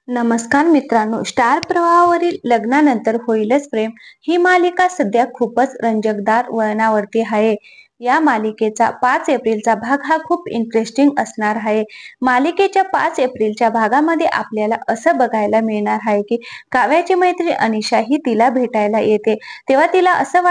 नमस्कार मित्रांनो, स्टार प्रवाहावरील लग्नानंतर होईलच प्रेम ही मालिका सध्या खूपच रंजकदार वळणावरती आहे. या मालिकेचा 5 एप्रिलचा भाग हा खूप इंटरेस्टिंग असणार आहे. मालिकेच्या 5 एप्रिलच्या भागामध्ये आपल्याला असं बघायला मिळणार आहे की काव्याची मैत्रीण अनिशा ही तिला भेटायला येते. तेव्हा तिला असं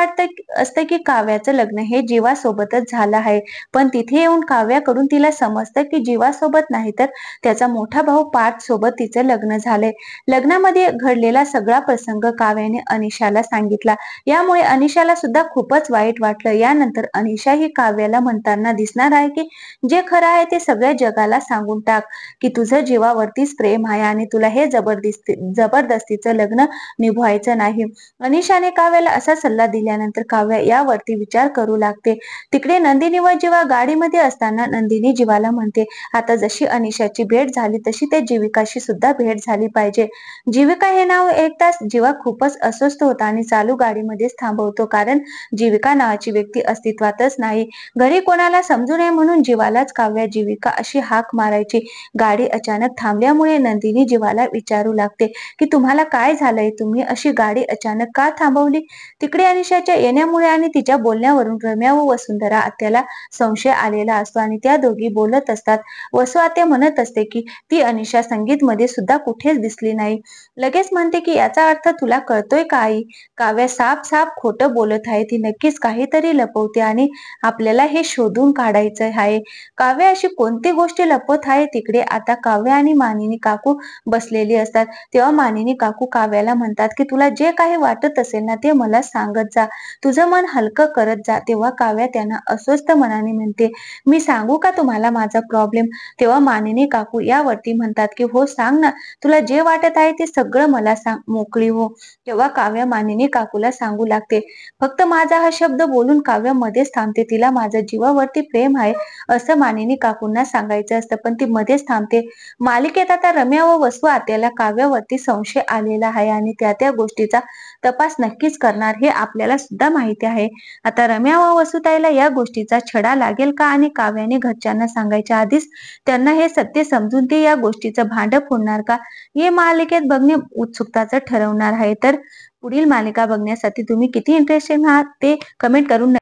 असतं की काव्याचं लग्न हे जीवासोबतच झालं आहे. पण तिथे येऊन काव्याकडून तिला समजतं की जीवासोबत नाही तर त्याचा मोठा भाऊ पार्थ सोबत तिचं लग्न झालंय. लग्नामध्ये घडलेला सगळा प्रसंग काव्याने अनिशाला सांगितला. यामुळे अनिशाला सुद्धा खूपच वाईट वाटलं. यानंतर अनिशा ही काव्याला म्हणताना दिसणार आहे की जे खरं आहे ते सगळ्या जगाला सांगून टाक की तुझं जीवावरतीच प्रेम आहे आणि तुला हे जबरदस्तीचं लग्न निभवायचं नाही. अनिशाने काव्याला असा सल्ला दिल्यानंतर काव्या यावरती विचार करू लागते. तिकडे नंदिनी व जीवा गाडीमध्ये असताना नंदिनी जीवाला म्हणते, आता जशी अनिशाची भेट झाली तशी त्या जीविकाशी सुद्धा भेट झाली पाहिजे. जीविका हे नाव ऐकताच जीवा खूपच अस्वस्थ होता आणि चालू गाडीमध्येच थांबवतो, कारण जीविका नावाची व्यक्ती अस्तित्वातच नाही. घरी कोणाला समजू नये म्हणून जीवालाच काव्या जीविका अशी हाक मारायची. गाडी अचानक थांबल्यामुळे नंदिनी जीवाला विचारू लागते की तुम्हाला काय झालंय, तुम्ही अशी गाडी अचानक का थांबवली. तिकडे अनिशाच्या येण्यामुळे आणि तिच्या बोलण्यावरून रम्या व वसुंधरा आत्याला संशय आलेला असतो आणि त्या दोघी बोलत असतात. वसु आत्या म्हणत असते की ती अनिशा संगीतमध्ये सुद्धा कुठेच दिसली नाही. लगेच म्हणते की याचा अर्थ तुला कळतोय का आई. काव्या साफ खोटं बोलत आहे. ती नक्कीच काहीतरी लपवते आणि आपल्याला हे शोधून काढायचं आहे. काव्या अशी कोणती गोष्टी लपवत आहे. तिकडे आता काव्य आणि मानिनी काकू बसलेली असतात. तेव्हा मानिनी काकू काव्याला म्हणतात की तुला जे काही वाटत असेल ना ते मला सांगत जा, तुझं मन हलकं करत जा. तेव्हा काव्या त्यांना अस्वस्थ मनाने म्हणते, मी सांगू का तुम्हाला माझा प्रॉब्लेम. तेव्हा मानिनी काकू यावरती म्हणतात की हो सांग ना, तुला जे वाटत आहे ते सगळं मला सांग, मोकळी हो. तेव्हा काव्या मानिनी काकूला सांगू लागते. फक्त माझा हा शब्द बोलून काव्य मध्येच थांबते. तिला माझ्या जीवावरती प्रेम आहे असं मानिनी काकूंना सांगायचं असतं, पण ती मध्येच थांबते. मालिकेत आता रम्या व वसु आत्याला काव्यावरती संशय आलेला आहे आणि त्या गोष्टीचा तपास नक्कीच करणार हे आपल्याला सुद्धा माहिती आहे. आता रम्या व वसुताईला या गोष्टीचा छडा लागेल का आणि काव्याने घरच्यांना सांगायच्या आधीच त्यांना हे सत्य समजून ते या गोष्टीचं भांड फोडणार का, हे मालिकेत बघणे उत्सुकताचं ठरवणार आहे. तर पुढील मालिका बघण्यासाठी तुम्ही किती इंटरेस्टेड आहात ते कमेंट करून